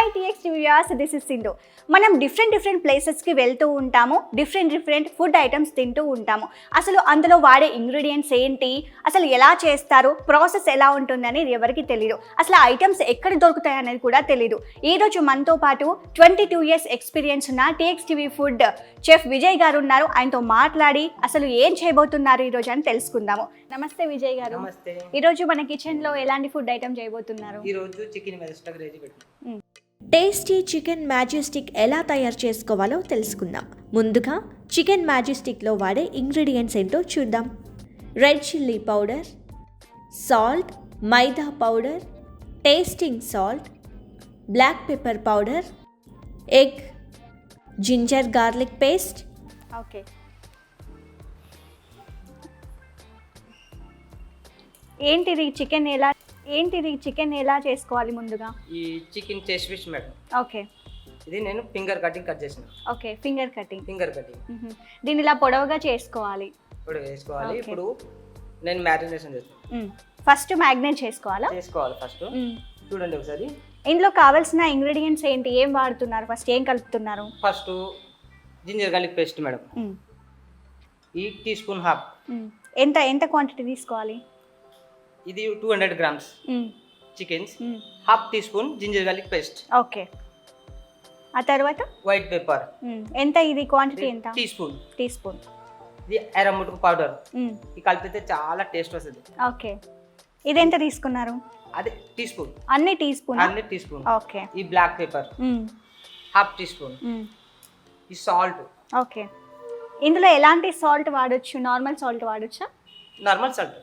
Hi TX viewers, this is Sindhu. మనం different ప్లేసెస్కి వెళ్తూ ఉంటాము, డిఫరెంట్ ఫుడ్ ఐటమ్స్ తింటూ ఉంటాము. అసలు అందులో వాడే ఇంగ్రీడియంట్స్ ఏంటి, అసలు ఎలా చేస్తారు, ప్రాసెస్ ఎలా ఉంటుందని ఎవరికి తెలియదు. అసలు ఆ ఐటమ్స్ ఎక్కడ దొరుకుతాయి అనేది కూడా తెలియదు. ఈరోజు మనతో పాటు 22 years ఎక్స్పీరియన్స్ ఉన్న TX TV food chef Vijay గారు ఉన్నారు. ఆయనతో మాట్లాడి అసలు ఏం చేయబోతున్నారు ఈరోజు అని తెలుసుకుందాము. నమస్తే విజయ్ గారు. నమస్తే. ఈరోజు మన కిచెన్లో ఎలాంటి ఫుడ్ ఐటమ్ చేయబోతున్నారు? ఈరోజు చికెన్ మెజెస్టిక్ రెడీ పెట్టాను. టేస్టీ చికెన్ మ్యాజెస్టిక్ ఎలా తయారు చేసుకోవాలో తెలుసుకుందాం. ముందుగా చికెన్ మ్యాజెస్టిక్లో వాడే ఇంగ్రీడియంట్స్ ఏంటో చూద్దాం. Red chilli powder, salt, maida powder, tasting salt, black pepper powder, egg, ginger garlic paste. Okay, ఏంటిది చికెన్ ఎలా చేసుకోవాలి? ముందుగా ఈ చికెన్ చేసి ఫిష్ మేడం. ఓకే, ఇది నేను ఫింగర్ కటింగ్ కట్ చేసిన. Okay, finger cutting. దీన్ని ఇలా పొడవుగా చేసుకోవాలి. ఇప్పుడు వేసుకోవాలి. ఇప్పుడు నేను మ్యారినేషన్ చేస్తాను. ఫస్ట్ మ్యాగ్నేట్ చేసుకోవాలి. ఫస్ట్ చూడండి ఒకసారి. ఇందులో కావాల్సిన ఇంగ్రీడియంట్స్ ఏంటి, ఏం వాడుతున్నారు, ఫస్ట్ ఏం కలుపుతున్నారు? First ginger garlic paste madam. ఈ టీ స్పూన్ హాఫ్. ఎంత క్వాంటిటీ తీసుకోవాలి? ఇది 200 grams chickens. Half teaspoon ginger garlic paste. Okay, ఆ తర్వాత వైట్ పెప్పర్. ఎంత ఇది క్వాంటిటీ? ఎంత? Teaspoon. ఇది అరముటుకు పౌడర్. ఇది కలిపితే చాలా టేస్ట్ వస్తుంది. ఓకే, ఇది ఎంత తీసుకున్నారు? అదే టీ స్పూన్. అన్ని టీ స్పూన్. ఓకే, ఈ black pepper half teaspoon. ఈ సాల్ట్. ఓకే, ఇందులో ఎలాంటి సాల్ట్ వాడొచ్చు? నార్మల్ సాల్ట్ వాడొచ్చా? Normal salt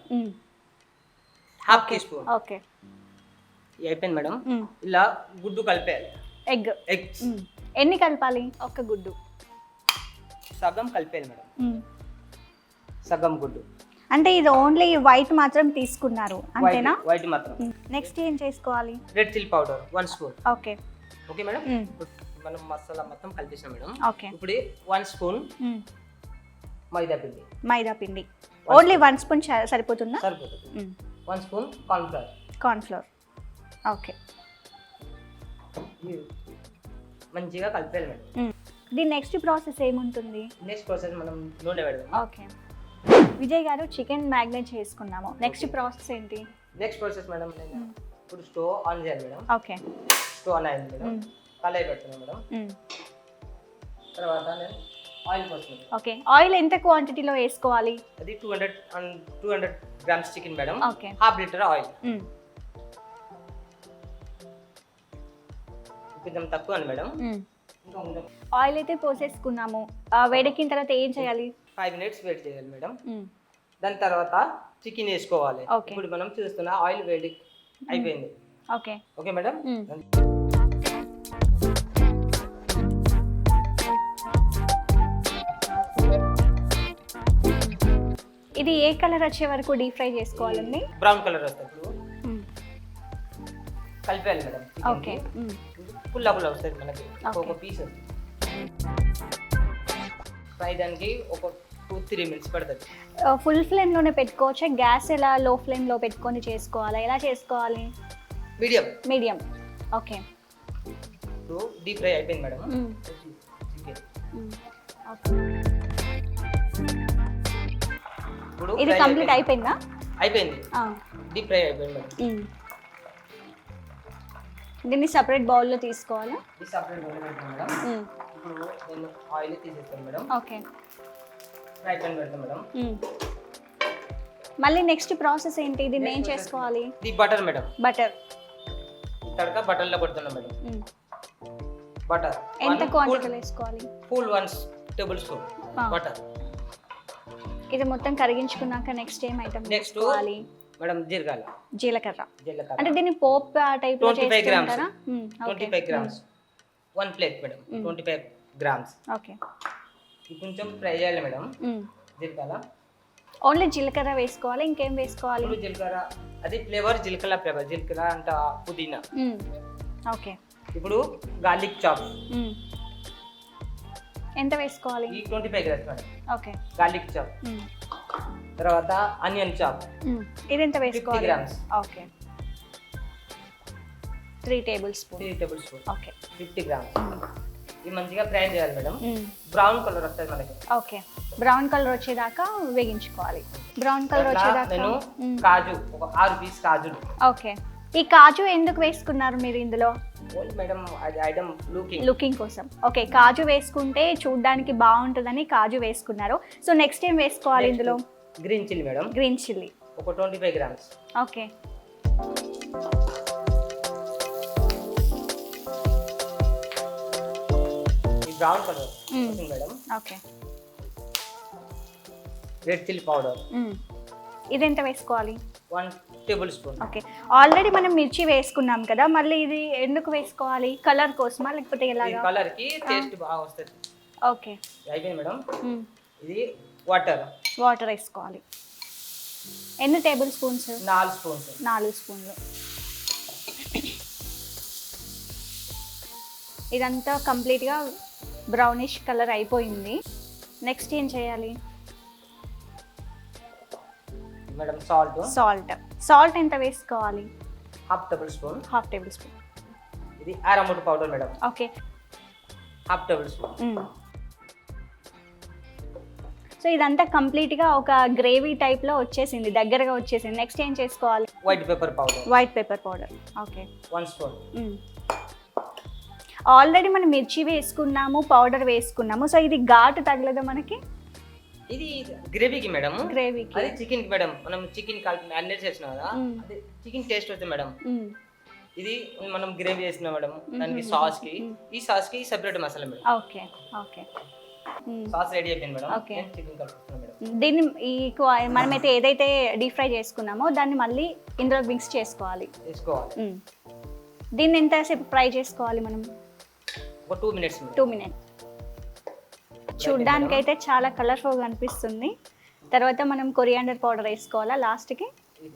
half teaspoon. Okay, అయిపోయింది మేడం. ఇలా గుడ్డు కలిపేయాలి. ఎగ్స్ ఎన్ని కలపాలి? ఒక గుడ్డు సగం కలిపేయాలి మేడం. సగం గుడ్డు అంటే ఇది ఓన్లీ వైట్ మాత్రం తీసుకున్నారు అంతేనా? వైట్ మాత్రం. నెక్స్ట్ ఏం చేసుకోవాలి? Red chilli powder 1 spoon. Okay madam. మనం మసాలా మొత్తం కలిపేసాం మేడం. ఓకే, ఇప్పుడు 1 స్పూన్ మైదా పిండి. ఓన్లీ 1 స్పూన్ సరిపోతుందా? సరిపోతుంది. 1 స్పూన్ కార్న్ ఫ్లోర్. ఓకే, మంచిగా కలిపేయాలి మేడం. దీని నెక్స్ట్ ప్రాసెస్ ఏముంటుంది? నెక్స్ట్ ప్రాసెస్ మనం నూనె పెడదాం. ఓకే విజయ్ గారు, చికెన్ మ్యాగ్నేట్ చేసుకున్నాము. నెక్స్ట్ ప్రాసెస్ ఏంటి? నెక్స్ట్ ప్రాసెస్ మేడం, నేను ఇప్పుడు స్టవ్ ఆన్ చేయాలి మేడం. ఓకే, స్టవ్ ఆన్ అయింది మేడం. కళాయి పెడుతున్నాను మేడం. తర్వాత నేను ఆయిల్ పోస్తున్నాను. ఓకే, ఆయిల్ ఎంత క్వాంటిటీలో వేసుకోవాలి? అది 200 grams chicken madam. Okay, half litre oil. కొంచెం తక్కువ అని మేడం. ఆయిల్ అయితే పోసేసుకున్నాము. వేడెక్కిన తర్వాత ఏం చేయాలి? 5 minutes వెయిట్ చేయాలి మేడం. దాని తర్వాత చికెన్ వేసుకోవాలి. ఇప్పుడు మనం చూస్తున్న ఆయిల్ వేడి అయిపోయింది. Okay madam. ఇది ఏ కలర్ వచ్చే వరకు డీప్ ఫ్రై చేసుకోవాలండి? బ్రౌన్ కలర్ వస్తుంది. కలిపేయాలి మేడం. ఓకే, పుల్ల వస్తుంది మనకి. ఒక పీస్ ఫ్రై దానికి ఒక 2-3 minutes పడుతుంది. ఫుల్ ఫ్లేమ్లోనే పెట్టుకోవచ్చా? గ్యాస్ ఎలా లో ఫ్లేమ్లో పెట్టుకొని చేసుకోవాలా? ఎలా చేసుకోవాలి? మీడియం. ఓకే, ఇప్పుడు డీప్ ఫ్రై అయిపోయింది మేడం. ఇప్పుడు ఇది కంప్లీట్ అయిపోయిందా? అయిపోయింది. డీప్ ఫ్రై అయిపోయింది మేడం. దీన్ని సపరేట్ బౌల్లో తీసుకోవాలా? ఇది సపరేట్ బౌల్ మేడం. ఇప్పుడు నేను ఆయిల్ తీసేస్తాను మేడం. ఓకే, ఫ్రై పాన్ పెడతాను మేడం. మళ్ళీ నెక్స్ట్ ప్రాసెస్ ఏంటి? దీన్ని ఏం చేసుకోవాలి? ఇది బటర్ మేడం. బటర్. తడక బటర్లో పెడుతున్నా మేడం. బటర్ ఎంత క్వాంటిటీలో వేసుకోవాలి? Full 1 tablespoon butter. ఇది మొత్తం కరిగించుకున్నాక నెక్స్ట్ ఏం ఐటమ్ వేసుకోవాలి మేడం? జీలకర్ర. అంటే దీన్ని పోప్ టైప్ లో చేస్తారా? 25 grams 1 plate madam. 25 grams. Okay, కొంచెం ఫ్రై చేయాలి మేడం. జీలకర్ర ఓన్లీ జీలకర్ర వేసుకోవాలి, ఇంకేం వేసుకోవాలి? జీలకర్ర అది ఫ్లేవర్. జీలకర్ర అంట పుదీనా. ఓకే, ఇప్పుడు గార్లిక్ చాప్ ఎంత వేసుకోవాలి? ఈ 25 grams madam. Okay, garlic chop. తర్వాత ఆనియన్ చాప్. ఇది ఎంత వేసుకోవాలి? 50 grams. Okay, 3 tablespoon. 3 tablespoon. Okay. 50 grams. ఇది మంచిగా ఫ్రై చేయాలి మేడం. బ్రౌన్ కలర్ వస్తుంది మనకి. ఓకే. బ్రౌన్ కలర్ వచ్చేదాకా వేగించుకోవాలి. బ్రౌన్ కలర్ వచ్చేదాకా నేను కాజు ఒక 6 పీస్ కాజు. ఓకే. ఈ కాజు ఎందుకు వేసుకున్నారు మీరు ఇందులో? మేడం అది ఐటమ్ లుకింగ్ కోసం. ఓకే. కాజు వేసుకుంటే చూడడానికి బాగుంటుందని కాజు వేసుకున్నారు. సో నెక్స్ట్ ఏం వేసుకోవాలి ఇందులో? Green chilli madam. Green chilli ఒక 25 grams. Okay. Brown colour madam. Okay. Red chilli powder. ఇది ఎంత వేసుకోవాలి? 1 టేబుల్ స్పూన్. ఓకే. ఆల్రెడీ మనం మిర్చి వేసుకున్నాం కదా, మళ్ళీ ఇది ఎందుకు వేసుకోవాలి? కలర్ కోసమా లేకపోతే ఎలాగా? కలర్ కి టేస్ట్ బాగా వస్తుంది. ఓకే. అయిపోయింది మేడం. ఇది వాటర్. వాటర్ వేసుకోవాలి. ఎన్ని టేబుల్ స్పూన్స్? 4 స్పూన్స్. 4 స్పూన్లు. ఇదంతా కంప్లీట్గా బ్రౌనిష్ కలర్ అయిపోయింది. నెక్స్ట్ ఏం చేయాలి మేడం? సాల్ట్ ఎంత వేసుకోవాలి? Half tablespoon. ఇది అరమూట powder madam. Okay. Half tablespoon. So ఇదంతా కంప్లీట్గా ఒక గ్రేవీ టైప్లో వచ్చేసింది, దగ్గరగా వచ్చేసింది. నెక్స్ట్ ఏం చేసుకోవాలి? White pepper powder. Okay. 1 spoon. Already మనం మిర్చి వేసుకున్నాము, పౌడర్ వేసుకున్నాము. సో ఇది ఘాటు తగలదా మనకి? ఇది గ్రేవీకి మేడం. గ్రేవీకి. అది చికెన్ కి మేడం. మనం చికెన్ కలిపి మ్యారినేట్ చేసినాం కదా, అది చికెన్ టేస్ట్ వస్తుంది మేడం. ఇది మనం గ్రేవీ చేసినాం మేడం. దానికి సాస్ కి separate masala madam. Okay. Sauce ready అయిపోయింది మేడం. చికెన్ కలుపుతున్నాం మేడం. దీన్ని మనమైతే ఏదైతే డీప్ ఫ్రై చేసుకున్నామో దాన్ని మళ్ళీ ఇందులో మిక్స్ చేసుకోవాలి. దీన్ని ఎంతసేపు ఫ్రై చేసుకోవాలి మనం? ఒక 2 మినిట్స్. 2 మినిట్స్. చూడ్డానికి అయితే చాలా కలర్ఫుల్గా అనిపిస్తుంది. తర్వాత మనం కొరియాండర్ పౌడర్ వేసుకోవాలా లాస్ట్కి?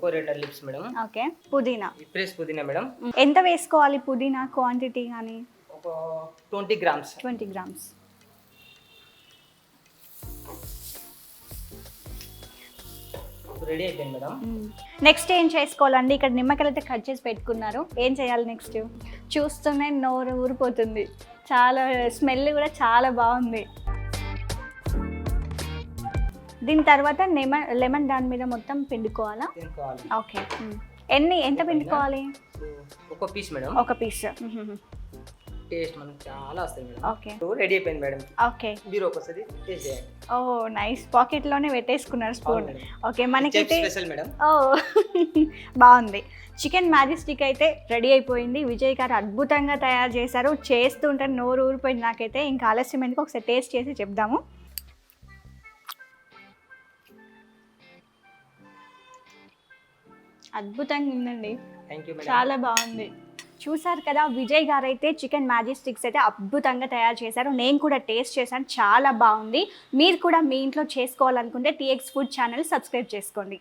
Coriander leaves madam. ఓకే. పుదీనా. ఫ్రెష్ పుదీనా మేడం. ఎంత వేసుకోవాలి పుదీనా క్వాంటిటీ కానీ? ఒక 20 గ్రామ్స్. రెడీ అయిపోయింది మేడం. నెక్స్ట్ ఏం చేసుకోవాలండి? ఇక్కడ నిమ్మకాయలు అయితే కట్ చేసి పెట్టుకున్నారు. ఏం చేయాలి నెక్స్ట్? చూస్తూనే నోరు ఊరిపోతుంది. చాలా స్మెల్ కూడా చాలా బాగుంది. దీని తర్వాత లెమన్ దాని మీద మొత్తం పిండుకోవాలా? ఓకే. ఎంత పిండుకోవాలి? ఒక పీస్ మేడం. ఒక పీస్. టేస్ట్ మనకు చాలా వస్తుంది మేడం. ఓకే. రెడీ అయిపోయింది మేడం. ఓకే. మీరు ఒకసారి టేస్ట్ చేయండి. ఓ నైస్. పాకెట్ లోనే పెట్టేసుకున్నారు స్పూన్. ఓకే. మనకైతే స్పెషల్ మేడం. ఓ బాగుంది. చికెన్ మ్యాజెస్టిక్ అయితే రెడీ అయిపోయింది. విజయ్ గారు అద్భుతంగా తయారు చేశారు. చేస్తుంటే నోరు ఊరిపోయింది నాకైతే. ఇంకా ఆలస్యం ఎందుకు, ఒకసారి టేస్ట్ చేసి చెప్దాము. అద్భుతంగా ఉందండి. చాలా బాగుంది. చూసారు కదా, విజయ్ గారు అయితే చికెన్ మ్యాజెస్టిక్స్ అయితే అద్భుతంగా తయారు చేశారు. నేను కూడా టేస్ట్ చేశాను, చాలా బాగుంది. మీరు కూడా మీ ఇంట్లో చేసుకోవాలనుకుంటే TX ఫుడ్ ఛానల్ సబ్స్క్రైబ్ చేసుకోండి.